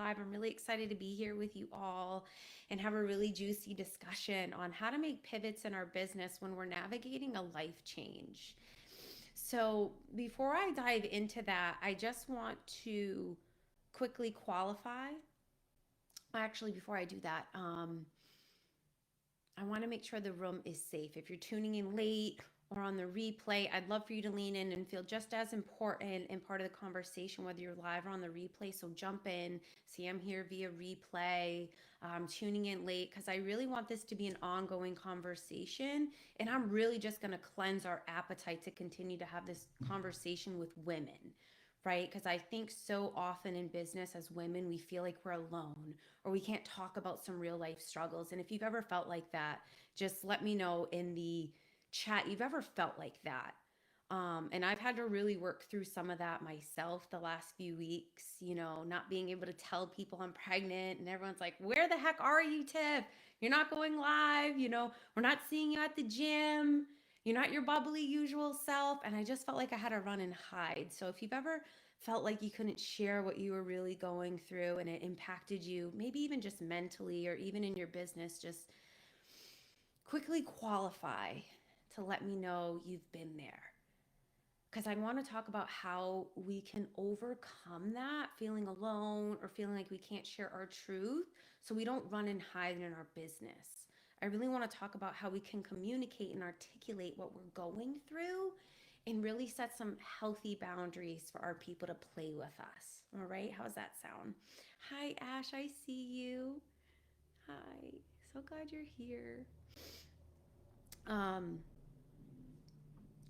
Tribe. I'm really excited to be here with you all and have a really juicy discussion on how to make pivots in our business when we're navigating a life change. So, before I dive into that, I just want to quickly qualify. Actually, before I do that, I want to make sure the room is safe. If you're tuning in late or on the replay, I'd love for you to lean in and feel just as important and part of the conversation, whether you're live or on the replay. So jump in. See, I'm here via replay. Tuning in late because I really want this to be an ongoing conversation. And I'm really just going to cleanse our appetite to continue to have this conversation with women, right? Because I think so often in business as women, we feel like we're alone or we can't talk about some real life struggles. And if you've ever felt like that, just let me know in the chat you've ever felt like that. And I've had to really work through some of that myself the last few weeks, not being able to tell people I'm pregnant. And everyone's like, where the heck are you, Tiff? You're not going live. We're not seeing you at the gym. You're not your bubbly usual self. And I just felt like I had to run and hide. So if you've ever felt like you couldn't share what you were really going through and it impacted you, maybe even just mentally or even in your business, just quickly qualify to let me know you've been there. Because I want to talk about how we can overcome that feeling alone or feeling like we can't share our truth so we don't run and hide in our business. I really want to talk about how we can communicate and articulate what we're going through and really set some healthy boundaries for our people to play with us. All right, how's that sound? Hi, Ash, I see you. Hi, so glad you're here. Um,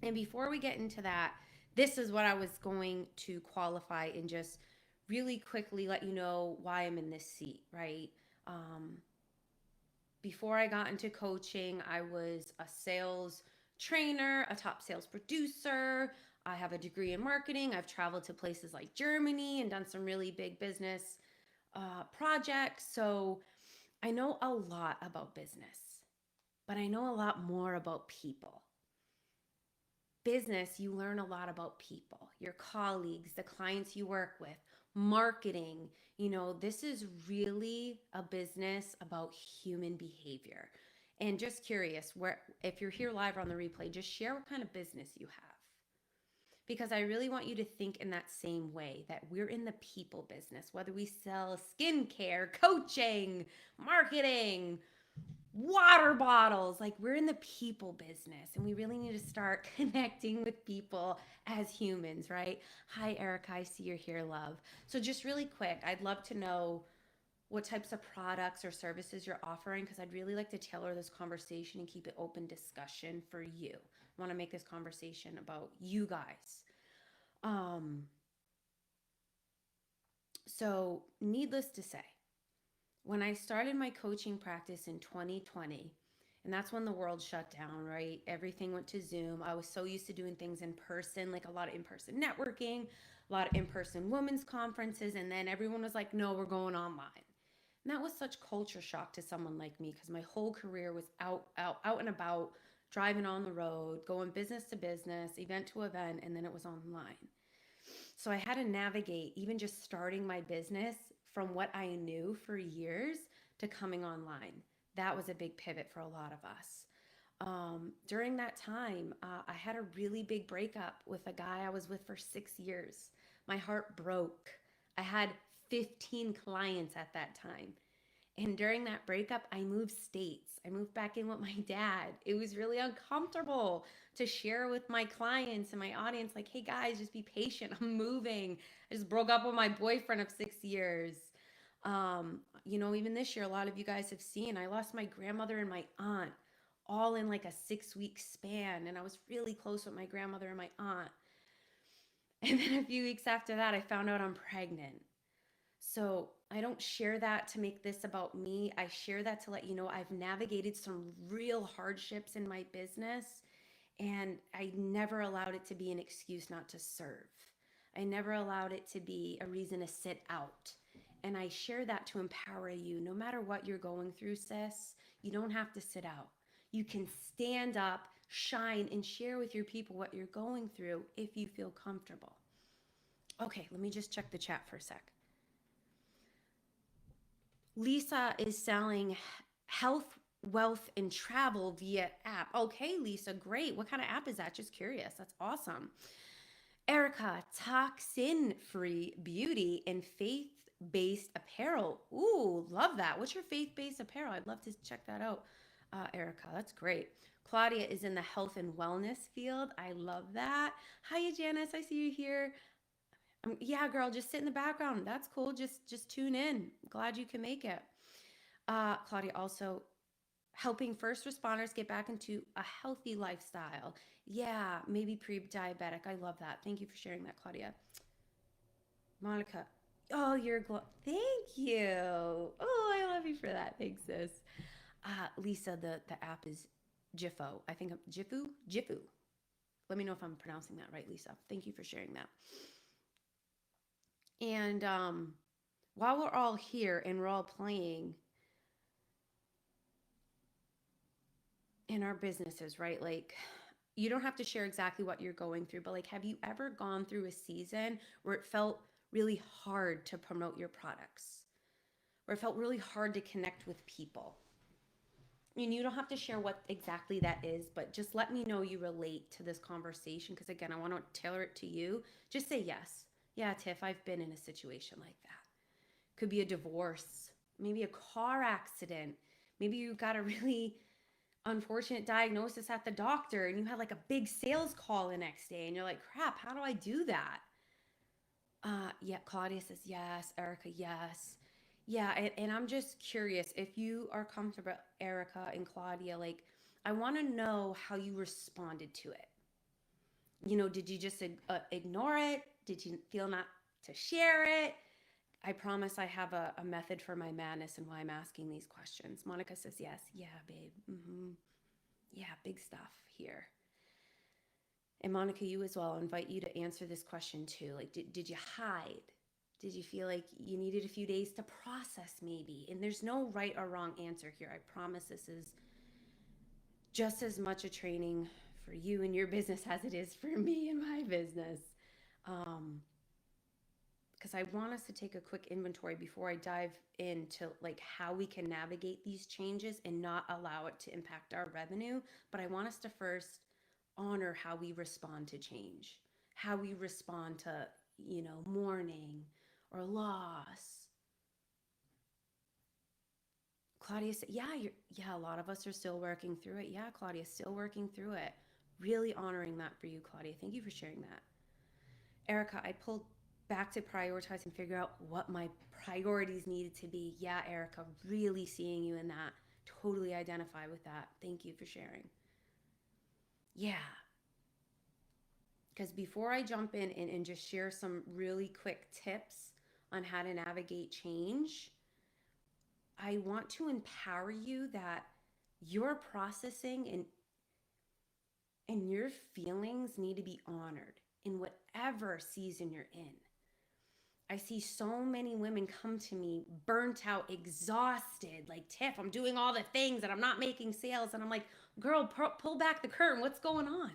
and before we get into that, this is what I was going to qualify and just really quickly let you know why I'm in this seat, right? Um, Before I got into coaching, I was a sales trainer, a top sales producer. I have a degree in marketing. I've traveled to places like Germany and done some really big business projects. So I know a lot about business, but I know a lot more about people. Business, you learn a lot about people, your colleagues, the clients you work with, marketing. This is really a business about human behavior. And just curious, where if you're here live or on the replay, just share what kind of business you have. Because I really want you to think in that same way that we're in the people business, whether we sell skincare, coaching, marketing, water bottles. Like, we're in the people business and we really need to start connecting with people as humans, right? Hi, Erica. I see you're here, love. So, just really quick, I'd love to know what types of products or services you're offering because I'd really like to tailor this conversation and keep it open discussion for you. I want to make this conversation about you guys. Um, so, needless to say, when I started my coaching practice in 2020, and that's when the world shut down, right? Everything went to Zoom. I was so used to doing things in person, like a lot of in person networking, a lot of in person women's conferences. And then everyone was like, no, we're going online. And that was such culture shock to someone like me because my whole career was out and about, driving on the road, going business to business, event to event, and then it was online. So I had to navigate even just starting my business from what I knew for years to coming online. That was a big pivot for a lot of us. During that time, I had a really big breakup with a guy I was with for 6 years. My heart broke. I had 15 clients at that time. And during that breakup, I moved states. I moved back in with my dad. It was really uncomfortable to share with my clients and my audience, like, hey guys, just be patient. I'm moving. I just broke up with my boyfriend of 6 years. Even this year, a lot of you guys have seen, I lost my grandmother and my aunt all in like a 6 week span. And I was really close with my grandmother and my aunt. And then a few weeks after that, I found out I'm pregnant. So I don't share that to make this about me. I share that to let you know I've navigated some real hardships in my business and I never allowed it to be an excuse not to serve. I never allowed it to be a reason to sit out. And I share that to empower you. No matter what you're going through, sis, you don't have to sit out. You can stand up, shine, and share with your people what you're going through if you feel comfortable. Okay, let me just check the chat for a sec. Lisa is selling health, wealth, and travel via app. Okay, Lisa, great. What kind of app is that? Just curious. That's awesome. Erica, toxin free beauty and faith based apparel. Ooh, love that. What's your faith based apparel? I'd love to check that out. Erica, that's great. Claudia is in the health and wellness field. I love that. Hi, Janice. I see you here. Yeah, girl, just sit in the background. That's cool. Just tune in. Glad you can make it. Claudia also helping first responders get back into a healthy lifestyle. Yeah, maybe pre-diabetic. I love that. Thank you for sharing that, Claudia. Monica. Oh, thank you. Oh, I love you for that. Thanks, sis. Lisa, the app is Jiffo. I think Jifu. Let me know if I'm pronouncing that right, Lisa. Thank you for sharing that. And while we're all here and we're all playing in our businesses, right? Like, you don't have to share exactly what you're going through, but like, have you ever gone through a season where it felt really hard to promote your products, where it felt really hard to connect with people? I mean, you don't have to share what exactly that is, but just let me know you relate to this conversation. Because again, I want to tailor it to you. Just say yes. Yeah, Tiff, I've been in a situation like that. Could be a divorce, maybe a car accident. Maybe you got a really unfortunate diagnosis at the doctor and you had like a big sales call the next day and you're like, crap, how do I do that? Yeah, Claudia says yes. Erica, yes. Yeah, and I'm just curious if you are comfortable, Erica and Claudia, like, I want to know how you responded to it. Did you just ignore it? Did you feel not to share it? I promise I have a method for my madness and why I'm asking these questions. Monica says yes. Yeah, babe. Yeah, big stuff here. And Monica, you as well. I'll invite you to answer this question too. Like, did you hide? Did you feel like you needed a few days to process maybe? And there's no right or wrong answer here. I promise this is just as much a training for you and your business as it is for me and my business. Um, because I want us to take a quick inventory before I dive into like how we can navigate these changes and not allow it to impact our revenue. But I want us to first honor how we respond to change, how we respond to, mourning or loss. Claudia said, yeah, a lot of us are still working through it. Yeah, Claudia, still working through it. Really honoring that for you, Claudia. Thank you for sharing that. Erica, I pulled back to prioritize and figure out what my priorities needed to be. Yeah, Erica, really seeing you in that. Totally identify with that. Thank you for sharing. Yeah. Because before I jump in and just share some really quick tips on how to navigate change, I want to empower you that your processing and your feelings need to be honored in whatever season you're in. I see so many women come to me burnt out, exhausted, like, Tiff, I'm doing all the things and I'm not making sales. And I'm like, girl, pull back the curtain. What's going on?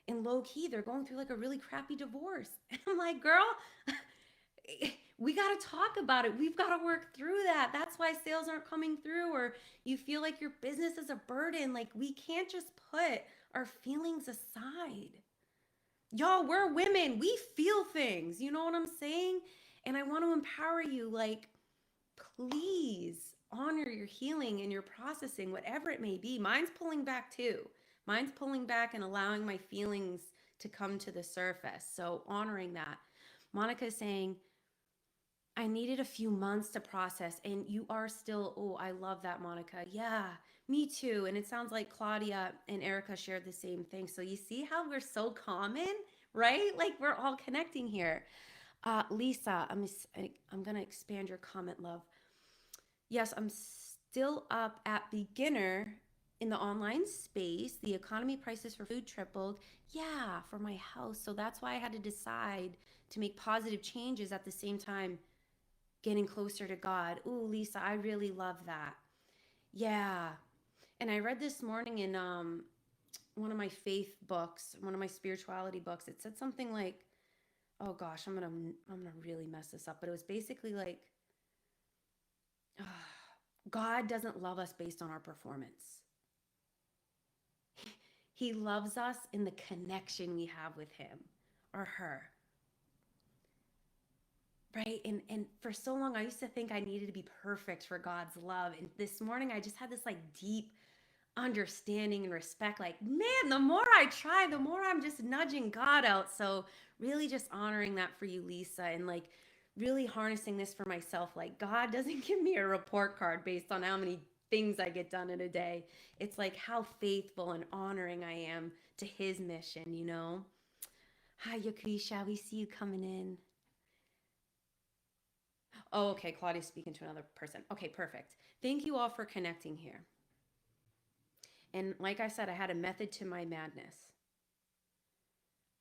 And low key, they're going through like a really crappy divorce. And I'm like, girl, we got to talk about it. We've got to work through that. That's why sales aren't coming through, or you feel like your business is a burden. Like, we can't just put our feelings aside. Y'all, we're women. We feel things. You know what I'm saying? And I want to empower you. Like, please honor your healing and your processing, whatever it may be. Mine's pulling back too. Mine's pulling back and allowing my feelings to come to the surface. So, honoring that. Monica is saying, I needed a few months to process, and you are still, oh, I love that, Monica. Yeah, me too. And it sounds like Claudia and Erica shared the same thing. So, you see how we're so common, right? Like, we're all connecting here. Lisa, I'm gonna expand your comment, love. Yes, I'm still up at beginner in the online space. The economy prices for food tripled. Yeah, for my house. So that's why I had to decide to make positive changes at the same time getting closer to God. Ooh, Lisa, I really love that. Yeah. And I read this morning in one of my faith books, one of my spirituality books. It said something like, oh gosh, I'm gonna really mess this up, but it was basically like God doesn't love us based on our performance. He loves us in the connection we have with him or her. Right? And for so long I used to think I needed to be perfect for God's love. And this morning I just had this like deep understanding and respect. Like, man, the more I try, the more I'm just nudging God out. So really just honoring that for you, Lisa, and like really harnessing this for myself. Like, God doesn't give me a report card based on how many things I get done in a day. It's like how faithful and honoring I am to his mission, you know? Hi, Yakisha. We see you coming in. Oh, okay. Claudia's speaking to another person. Okay, perfect. Thank you all for connecting here. And like I said, I had a method to my madness.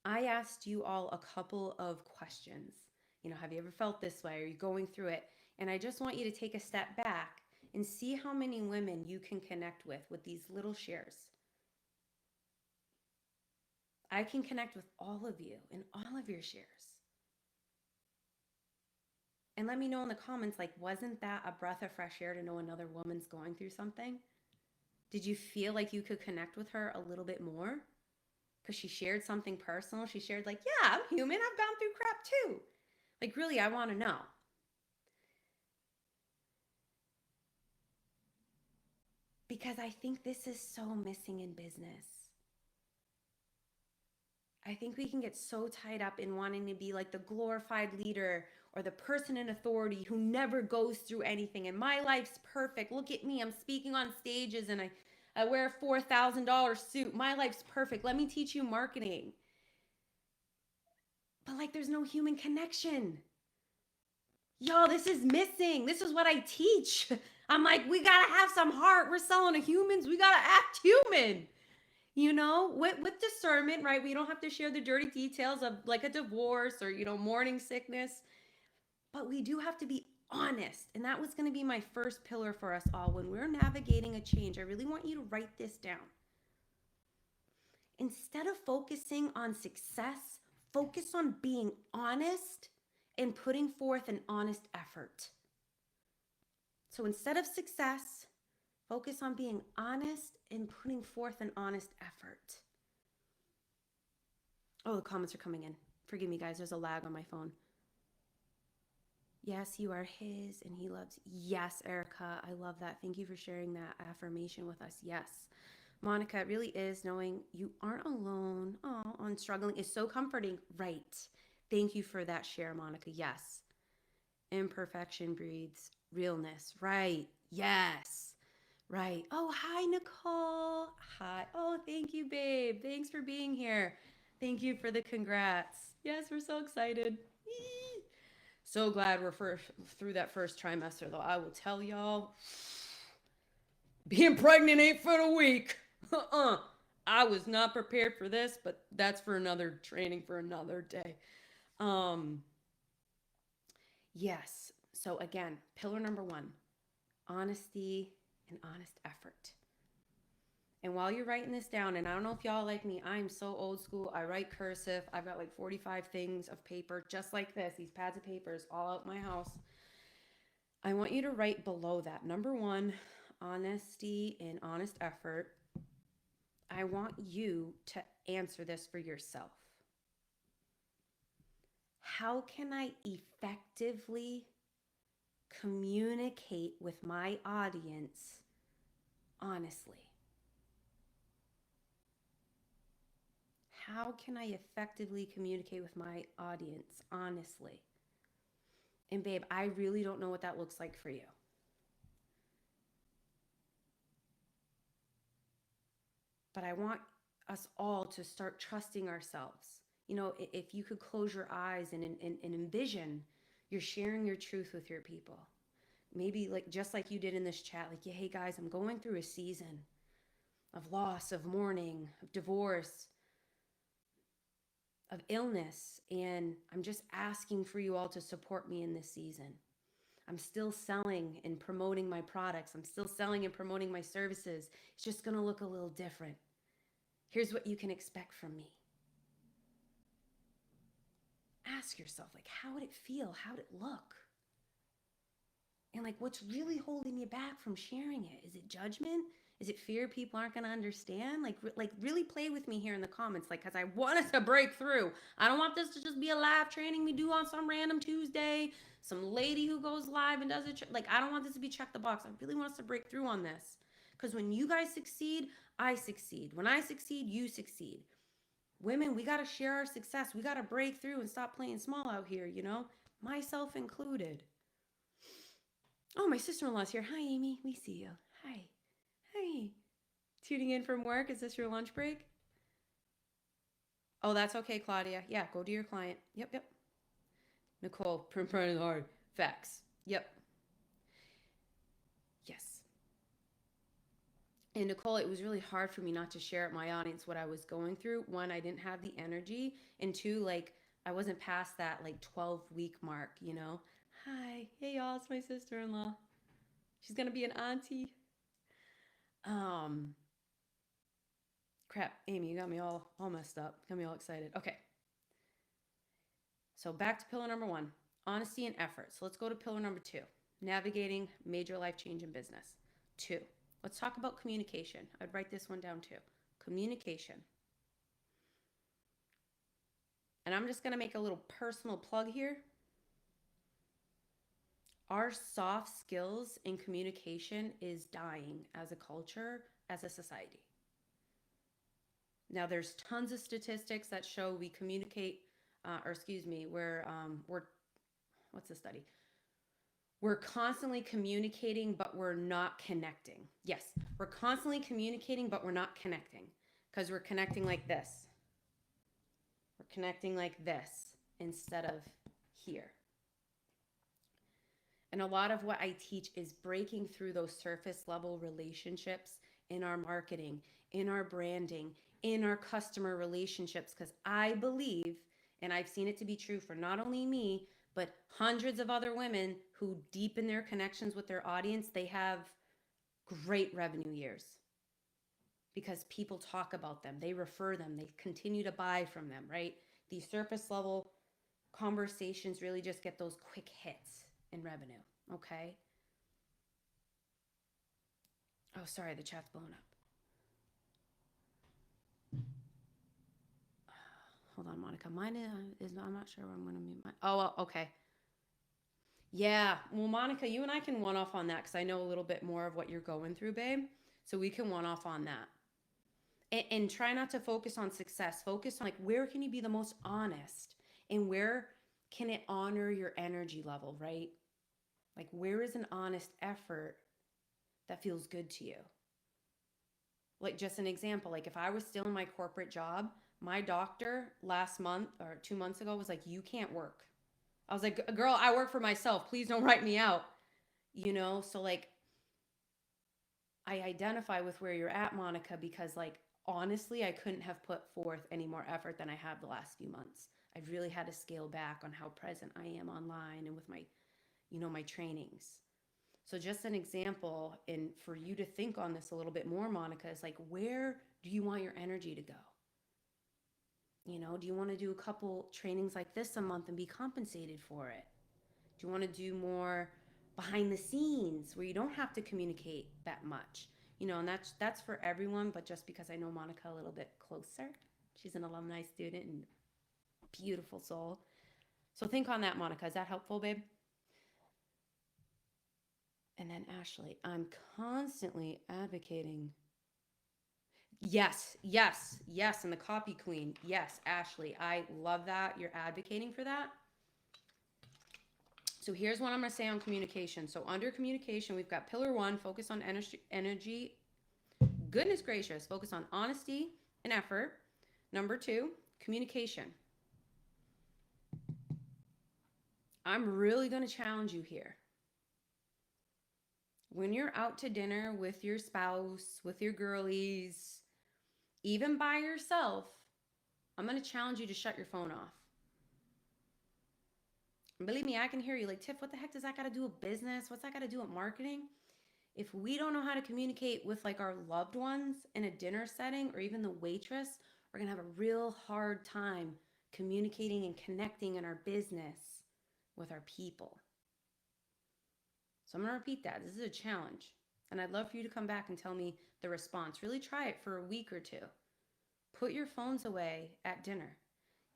I asked you all a couple of questions. You know, have you ever felt this way? Are you going through it? And I just want you to take a step back and see how many women you can connect with these little shares. I can connect with all of you in all of your shares. And let me know in the comments, like, wasn't that a breath of fresh air to know another woman's going through something? Did you feel like you could connect with her a little bit more? Because she shared something personal. She shared, like, yeah, I'm human. I've gone through crap too. Like, really, I want to know. Because I think this is so missing in business. I think we can get so tied up in wanting to be like the glorified leader or the person in authority who never goes through anything. And my life's perfect. Look at me. I'm speaking on stages and I wear a $4,000 suit. My life's perfect. Let me teach you marketing. But like, there's no human connection. Yo, this is missing. This is what I teach. I'm like, we got to have some heart. We're selling to humans. We got to act human. You know, with discernment, right? We don't have to share the dirty details of like a divorce or, you know, morning sickness, but we do have to be honest. And that was going to be my first pillar for us all when we're navigating a change. I really want you to write this down. Instead of focusing on success, focus on being honest and putting forth an honest effort. So instead of success, focus on being honest and putting forth an honest effort. Oh, the comments are coming in. Forgive me, guys. There's a lag on my phone. Yes, you are his and he loves. Yes, Erica. I love that. Thank you for sharing that affirmation with us. Yes. Monica, it really is knowing you aren't alone. Oh, on struggling is so comforting. Right. Thank you for that share, Monica. Yes. Imperfection breeds realness. Right. Yes. Right. Oh, hi, Nicole. Hi. Oh, thank you, babe. Thanks for being here. Thank you for the congrats. Yes, we're so excited. So glad we're through that first trimester, though. I will tell y'all, being pregnant ain't for the weak. I was not prepared for this, but that's for another training for another day. Yes. So again, pillar number 1, honesty and honest effort. And while you're writing this down, and I don't know if y'all like me, I'm so old school. I write cursive. I've got like 45 things of paper just like this, these pads of papers all out my house. I want you to write below that. Number 1, honesty and honest effort. I want you to answer this for yourself. How can I effectively communicate with my audience honestly? How can I effectively communicate with my audience honestly? And babe, I really don't know what that looks like for you. But I want us all to start trusting ourselves. You know, if you could close your eyes and envision you're sharing your truth with your people. Maybe like just like you did in this chat, like, yeah, hey guys, I'm going through a season of loss, of mourning, of divorce, of illness, and I'm just asking for you all to support me in this season. I'm still selling and promoting my products. I'm still selling and promoting my services. It's just going to look a little different. Here's what you can expect from me. Ask yourself, like, how would it feel? How would it look? And like, what's really holding you back from sharing it? Is it judgment? Is it fear people aren't going to understand? Like really play with me here in the comments, like, because I want us to break through. I don't want this to just be a live training we do on some random Tuesday, some lady who goes live and does it. Like, I don't want this to be check the box. I really want us to break through on this. Because when you guys succeed, I succeed. When I succeed, you succeed. Women, we got to share our success. We got to break through and stop playing small out here, you know, myself included. Oh, my sister-in-law's here. Hi, Amy. We see you. Hi. Hi. Tuning in from work. Is this your lunch break? Oh, that's okay, Claudia. Yeah, go to your client. Yep. Nicole, print is hard. Facts. Yep. Yes. And Nicole, it was really hard for me not to share with my audience what I was going through. One, I didn't have the energy. And two, like, I wasn't past that like 12-week mark, you know? Hi. Hey, y'all. It's my sister-in-law. She's going to be an auntie. Crap, Amy, you got me all messed up. Got me all excited. Okay. So back to pillar number 1, honesty and effort. So let's go to pillar number 2, navigating major life change in business. 2, let's talk about communication. I'd write this one down too. Communication. And I'm just going to make a little personal plug here. Our soft skills in communication is dying as a culture, as a society. Now, there's tons of statistics that show we communicate, we're what's the study? We're constantly communicating, but we're not connecting. Yes, we're constantly communicating, but we're not connecting because we're connecting like this. We're connecting like this instead of here. And a lot of what I teach is breaking through those surface level relationships in our marketing, in our branding, in our customer relationships, because I believe, and I've seen it to be true for not only me, but hundreds of other women who deepen their connections with their audience, they have great revenue years because people talk about them, they refer them, they continue to buy from them, right? These surface level conversations really just get those quick hits in revenue, okay? Oh, sorry, the chat's blown up. Hold on, Monica. Mine is I'm not sure where I'm going to mute my. Oh, well, okay. Yeah. Well, Monica, you and I can one off on that because I know a little bit more of what you're going through, babe. So we can one off on that. And try not to focus on success. Focus on like where can you be the most honest and where can it honor your energy level, right? Like where is an honest effort that feels good to you? Like just an example, like if I was still in my corporate job, my doctor last month or 2 months ago was like, you can't work. I was like, girl, I work for myself. Please don't write me out. You know, so like I identify with where you're at, Monica, because like honestly, I couldn't have put forth any more effort than I have the last few months. I've really had to scale back on how present I am online and with my, you know, my trainings. So just an example, and for you to think on this a little bit more, Monica, is like, where do you want your energy to go? You know, do you want to do a couple trainings like this a month and be compensated for it? Do you want to do more behind the scenes where you don't have to communicate that much? You know, and that's for everyone, but just because I know Monica a little bit closer, she's an alumni student and beautiful soul. So think on that, Monica. Is that helpful, babe? And then Ashley, I'm constantly advocating. Yes. And the copy queen. Yes, Ashley. I love that. You're advocating for that. So here's what I'm going to say on communication. So under communication, we've got pillar 1, focus on energy. Goodness gracious, focus on honesty and effort. Number 2, communication. I'm really going to challenge you here. When you're out to dinner with your spouse, with your girlies, even by yourself, I'm going to challenge you to shut your phone off. And believe me, I can hear you like, Tiff, what the heck does that got to do with business? What's that got to do with marketing? If we don't know how to communicate with like our loved ones in a dinner setting or even the waitress, we're going to have a real hard time communicating and connecting in our business with our people. So I'm going to repeat that. This is a challenge. And I'd love for you to come back and tell me the response. Really try it for a week or two. Put your phones away at dinner.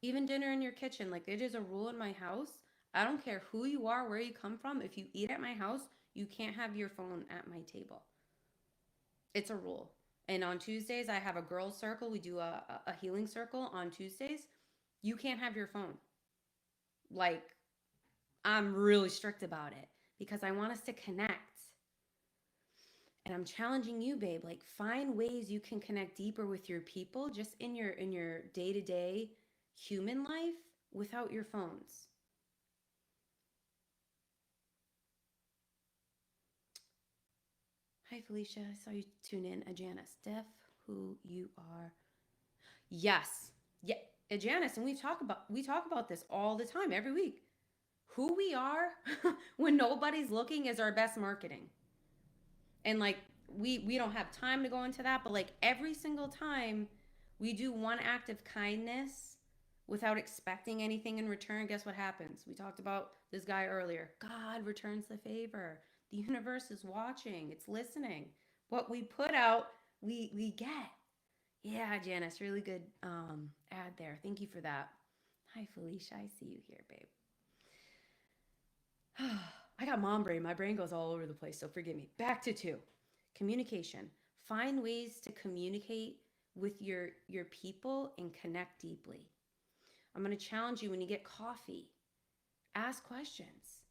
Even dinner in your kitchen. Like, it is a rule in my house. I don't care who you are, where you come from. If you eat at my house, you can't have your phone at my table. It's a rule. And on Tuesdays, I have a girls' circle. We do a healing circle on Tuesdays. You can't have your phone. Like, I'm really strict about it because I want us to connect. And I'm challenging you, babe, like find ways you can connect deeper with your people just in your day-to-day human life without your phones. Hi, Felicia. I saw you tune in. Janice, Steph, who you are. Yes. Yeah, Janice, and we talk about this all the time, every week. Who we are when nobody's looking is our best marketing. And like we don't have time to go into that, but like every single time we do one act of kindness without expecting anything in return, guess what happens? We talked about this guy earlier. God returns the favor. The universe is watching, it's listening. What we put out, we get. Yeah, Janice, really good ad there. Thank you for that. Hi, Felicia. I see you here, babe. I got mom brain. My brain goes all over the place, so forgive me. Back to two. Communication. Find ways to communicate with your people and connect deeply. I'm going to challenge you when you get coffee. Ask questions.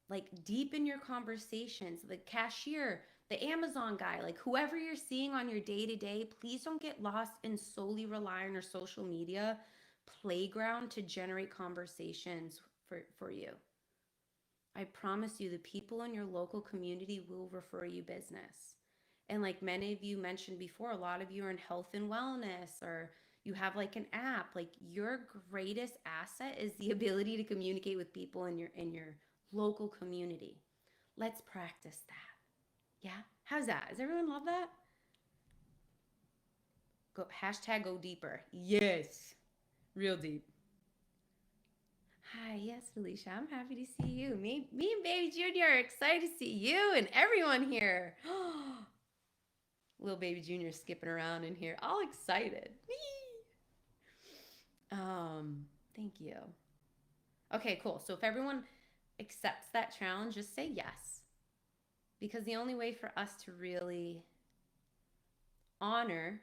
Like deepen your conversations. The cashier, the Amazon guy, like whoever you're seeing on your day to day, please don't get lost in solely rely on your social media playground to generate conversations for you. I promise you, the people in your local community will refer you business. And like many of you mentioned before, a lot of you are in health and wellness or you have like an app. Like your greatest asset is the ability to communicate with people in your local community. Let's practice that. Yeah? How's that? Does everyone love that? Go hashtag go deeper. Yes. Real deep. Hi, yes, Felicia. I'm happy to see you. Me and Baby Junior are excited to see you and everyone here. Little Baby Junior skipping around in here, all excited. Thank you. Okay, cool. So if everyone accepts that challenge, just say yes. Because the only way for us to really honor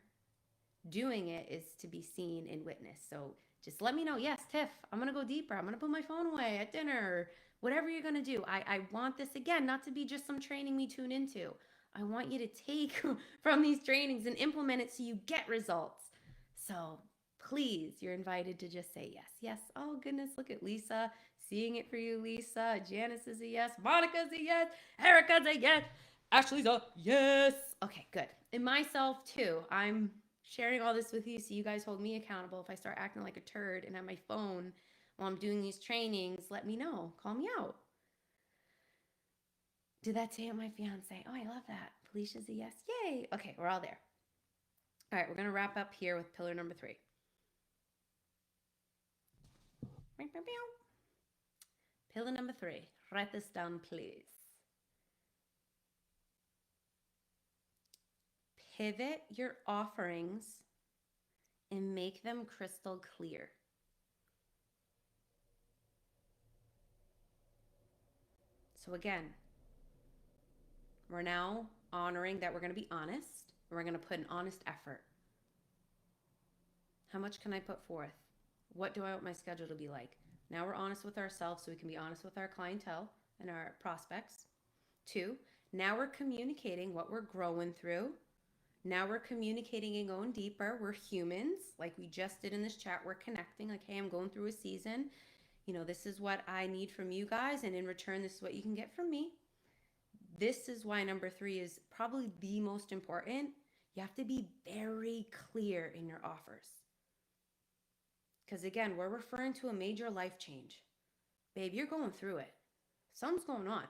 doing it is to be seen and witnessed. So just let me know. Yes, Tiff, I'm going to go deeper. I'm going to put my phone away at dinner. Whatever you're going to do. I want this again, not to be just some training we tune into. I want you to take from these trainings and implement it so you get results. So please, you're invited to just say yes. Yes. Oh, goodness. Look at Lisa. Seeing it for you, Lisa. Janice is a yes. Monica's a yes. Erica's a yes. Ashley's a yes. Okay, good. And myself too. I'm sharing all this with you so you guys hold me accountable. If I start acting like a turd and have my phone while I'm doing these trainings, let me know. Call me out. Did that say my fiance? Oh, I love that. Felicia's a yes. Yay. Okay, we're all there. All right, we're going to wrap up here with pillar number 3. Pillar number 3. Write this down, please. Pivot your offerings and make them crystal clear. So again, we're now honoring that we're going to be honest. We're going to put an honest effort. How much can I put forth? What do I want my schedule to be like? Now we're honest with ourselves so we can be honest with our clientele and our prospects. 2, now we're communicating what we're growing through. Now we're communicating and going deeper. We're humans, like we just did in this chat. We're connecting, like, hey, I'm going through a season. You know, this is what I need from you guys, and in return, this is what you can get from me. This is why number 3 is probably the most important. You have to be very clear in your offers. Because again, we're referring to a major life change. Babe, you're going through it. Something's going on.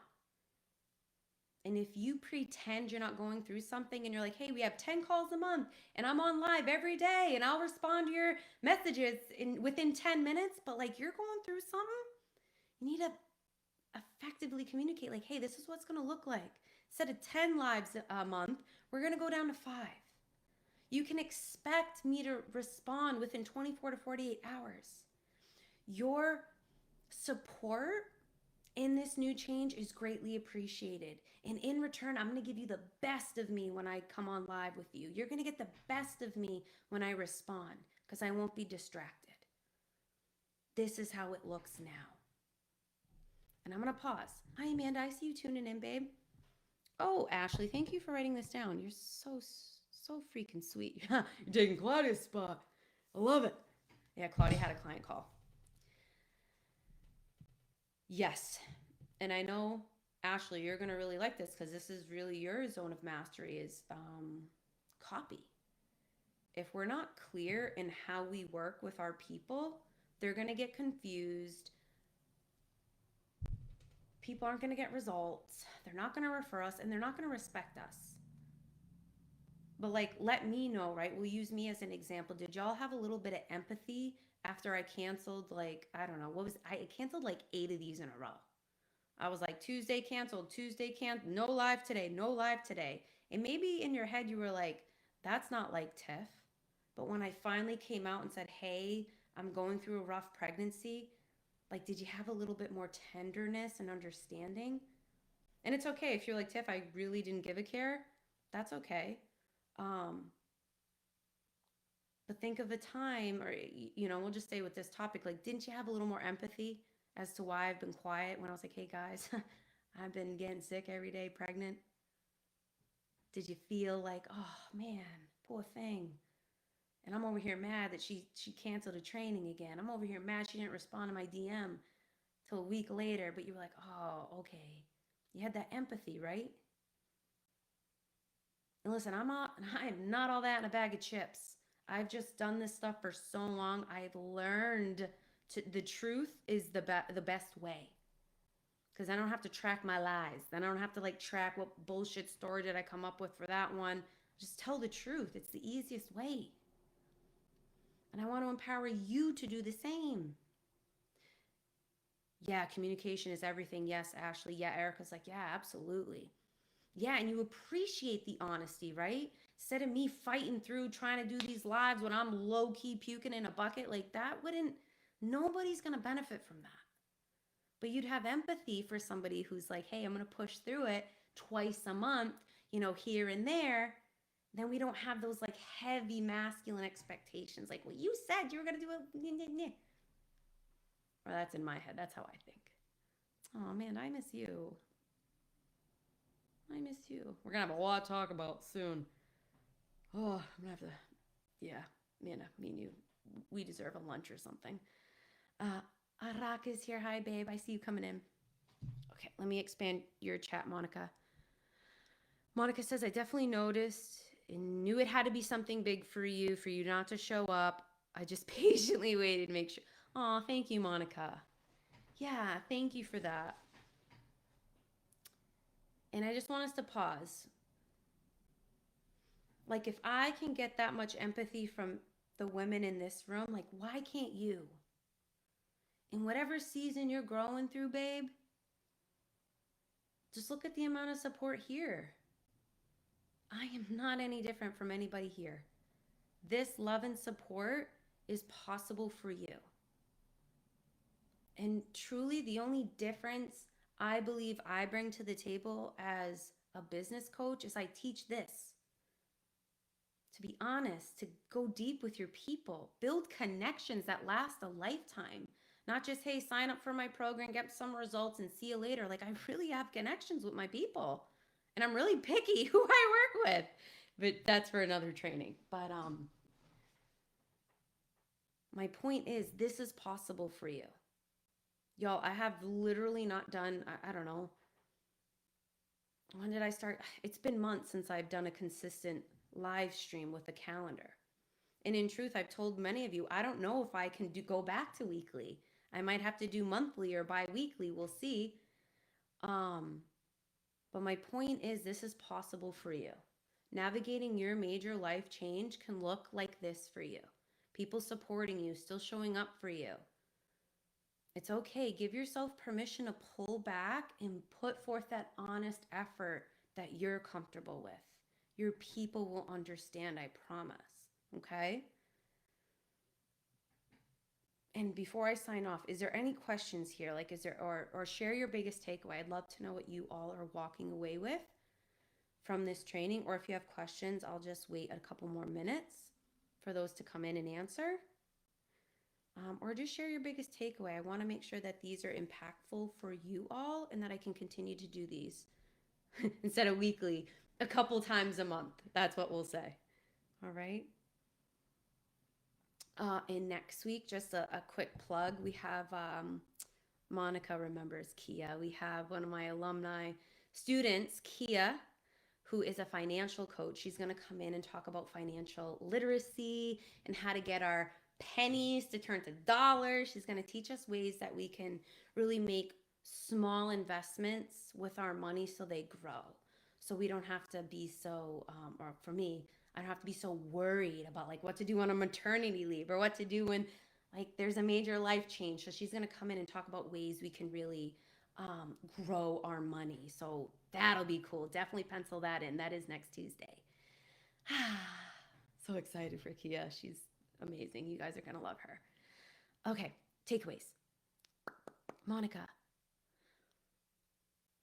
And if you pretend you're not going through something and you're like, hey, we have 10 calls a month and I'm on live every day and I'll respond to your messages within 10 minutes, but like you're going through something, you need to effectively communicate like, hey, this is what's going to look like. Instead of 10 lives a month, we're going to go down to 5. You can expect me to respond within 24 to 48 hours. Your support in this new change is greatly appreciated. And in return, I'm going to give you the best of me when I come on live with you. You're going to get the best of me when I respond because I won't be distracted. This is how it looks now. And I'm going to pause. Hi, Amanda. I see you tuning in, babe. Oh, Ashley, thank you for writing this down. You're so freaking sweet. You're taking Claudia's spot. I love it. Yeah, Claudia had a client call. Yes. And I know, Ashley, you're going to really like this because this is really your zone of mastery is copy. If we're not clear in how we work with our people, they're going to get confused. People aren't going to get results. They're not going to refer us, and they're not going to respect us. But like, let me know, right? We'll use me as an example. Did y'all have a little bit of empathy after I canceled, like, I don't know, I canceled like 8 of these in a row. I was like, Tuesday canceled, no live today, no live today. And maybe in your head you were like, that's not like Tiff. But when I finally came out and said, hey, I'm going through a rough pregnancy, like, did you have a little bit more tenderness and understanding? And it's okay if you're like, Tiff, I really didn't give a care. That's okay. But think of a time, or, we'll just stay with this topic. Like, didn't you have a little more empathy as to why I've been quiet when I was like, hey guys, I've been getting sick every day, pregnant? Did you feel like, oh man, poor thing? And I'm over here mad that she canceled a training again. I'm over here mad she didn't respond to my DM till a week later, but you were like, oh, okay. You had that empathy, right? And listen, I'm not all that in a bag of chips. I've just done this stuff for so long. I've learned the truth is the best way. Because I don't have to track my lies. Then I don't have to like track what bullshit story did I come up with for that one. Just tell the truth. It's the easiest way. And I want to empower you to do the same. Yeah, communication is everything. Yes, Ashley. Yeah, Erica's like, yeah, absolutely. Yeah, and you appreciate the honesty, right? Instead of me fighting through trying to do these lives when I'm low key puking in a bucket, like that nobody's going to benefit from that. But you'd have empathy for somebody who's like, hey, I'm going to push through it twice a month, here and there. Then we don't have those like heavy masculine expectations. Like, well, you said you were going to do it. Or that's in my head. That's how I think. Oh, man, I miss you. I miss you. We're going to have a lot to talk about soon. Oh, I'm going to have to, yeah, me and you, we deserve a lunch or something. Arak is here. Hi, babe. I see you coming in. Okay, let me expand your chat, Monica. Monica says, I definitely noticed and knew it had to be something big for you not to show up. I just patiently waited to make sure. Oh, thank you, Monica. Yeah, thank you for that. And I just want us to pause. Like, if I can get that much empathy from the women in this room, like, why can't you? In whatever season you're growing through, babe, just look at the amount of support here. I am not any different from anybody here. This love and support is possible for you. And truly, the only difference I believe I bring to the table as a business coach is I teach this. To be honest, to go deep with your people, build connections that last a lifetime. Not just, hey, sign up for my program, get some results, and see you later. Like, I really have connections with my people. And I'm really picky who I work with. But that's for another training. But my point is, this is possible for you. Y'all, I have literally not done, I don't know. When did I start? It's been months since I've done a consistent live stream with a calendar. And in truth, I've told many of you, I don't know if I can go back to weekly. I might have to do monthly or bi-weekly. We'll see. But my point is, this is possible for you. Navigating your major life change can look like this for you. People supporting you, still showing up for you. It's okay. Give yourself permission to pull back and put forth that honest effort that you're comfortable with. Your people will understand, I promise. Okay? And before I sign off, is there any questions here? Like, is there, or share your biggest takeaway? I'd love to know what you all are walking away with from this training. Or if you have questions, I'll just wait a couple more minutes for those to come in and answer. Or just share your biggest takeaway. I want to make sure that these are impactful for you all and that I can continue to do these instead of weekly, a couple times a month. That's what we'll say. All right. And next week, just a quick plug. We have Monica remembers Kia. We have one of my alumni students, Kia, who is a financial coach. She's going to come in and talk about financial literacy and how to get our pennies to turn to dollars. She's going to teach us ways that we can really make small investments with our money so they grow. So we don't have to be so, or for me, I don't have to be so worried about like what to do on a maternity leave or what to do when like there's a major life change. So she's going to come in and talk about ways we can really grow our money. So that'll be cool. Definitely pencil that in. That is next Tuesday. So excited for Kia. She's amazing. You guys are going to love her. Okay, takeaways. Monica,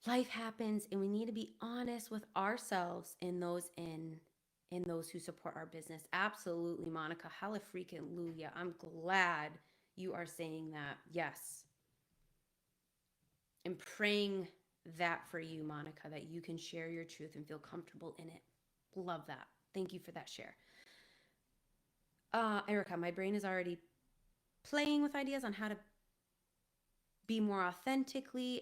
life happens and we need to be honest with ourselves and those who support our business. Absolutely, Monica. Hallelujah freaking Luya. I'm glad you are saying that. Yes. And praying that for you, Monica, that you can share your truth and feel comfortable in it. Love that. Thank you for that share. Erica, my brain is already playing with ideas on how to be more authentically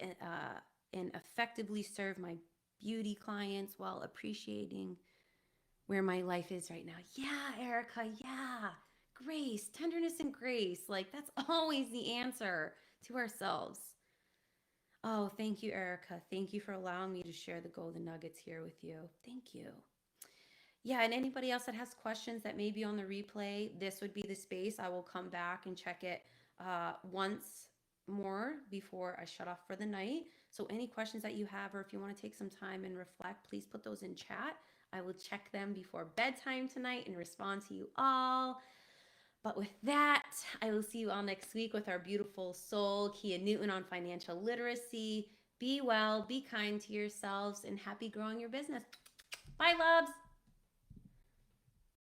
and effectively serve my beauty clients while appreciating where my life is right now. Yeah, Erica, yeah. Grace, tenderness and grace. Like, that's always the answer to ourselves. Oh, thank you, Erica. Thank you for allowing me to share the golden nuggets here with you. Thank you. Yeah, and anybody else that has questions that may be on the replay, this would be the space. I will come back and check it once more before I shut off for the night. So any questions that you have, or if you want to take some time and reflect, please put those in chat. I will check them before bedtime tonight and respond to you all. But with that, I will see you all next week with our beautiful soul, Kia Newton, on financial literacy. Be well, be kind to yourselves, and happy growing your business. Bye, loves.